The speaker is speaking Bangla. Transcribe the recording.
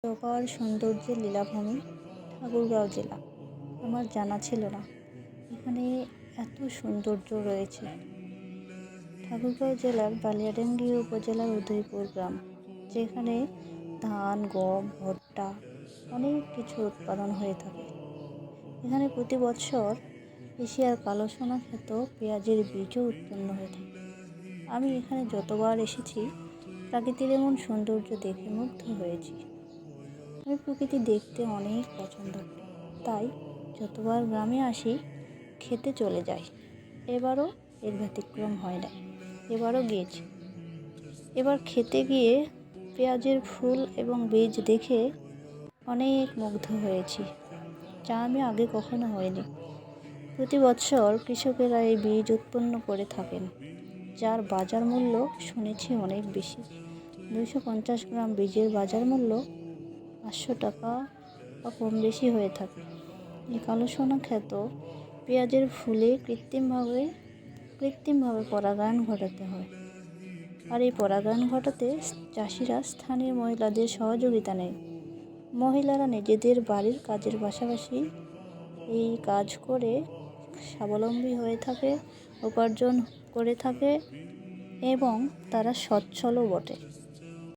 অপার সৌন্দর্যের লীলাভূমি ঠাকুরগাঁও জেলা। আমার জানা ছিল না এখানে এত সৌন্দর্য রয়েছে। ঠাকুরগাঁও জেলার বালিয়াডাঙ্গি উপজেলার উদয়পুর গ্রাম, যেখানে ধান, গম, ভুট্টা অনেক কিছু উৎপাদন হয়ে থাকে। এখানে প্রতি বছর এশিয়ার কালো সোনা খ্যাত পেঁয়াজের বীজও উৎপন্ন হয়ে থাকে। আমি এখানে যতবার এসেছি প্রাকৃতিক এমন সৌন্দর্য দেখে মুগ্ধ হয়েছি। আমি প্রকৃতি দেখতে অনেক পছন্দ করি, তাই যতবার গ্রামে আসি খেতে চলে যাই। এবারও এর ব্যতিক্রম হয় না, এবারও গিয়েছি। এবার খেতে গিয়ে পেঁয়াজের ফুল এবং বীজ দেখে অনেক মুগ্ধ হয়েছি, যা আমি আগে কখনো হয়নি। প্রতি বছর কৃষকেরা এই বীজ উৎপন্ন করে থাকেন, যার বাজার মূল্য শুনেছি অনেক বেশি। 250 গ্রাম বীজের বাজার মূল্য 500 টাকা বা কম বেশি হয়ে থাকে। এই কালো সোনা খ্যাত পেঁয়াজের ফুলে কৃত্রিমভাবে পরাগায়ন ঘটাতে হয়, আর এই পরাগায়ন ঘটাতে চাষিরা স্থানীয় মহিলাদের সহযোগিতা নেয়। মহিলারা নিজেদের বাড়ির কাজের পাশাপাশি এই কাজ করে স্বাবলম্বী হয়ে থাকে, উপার্জন করে থাকে এবং তারা সচ্ছলও বটে।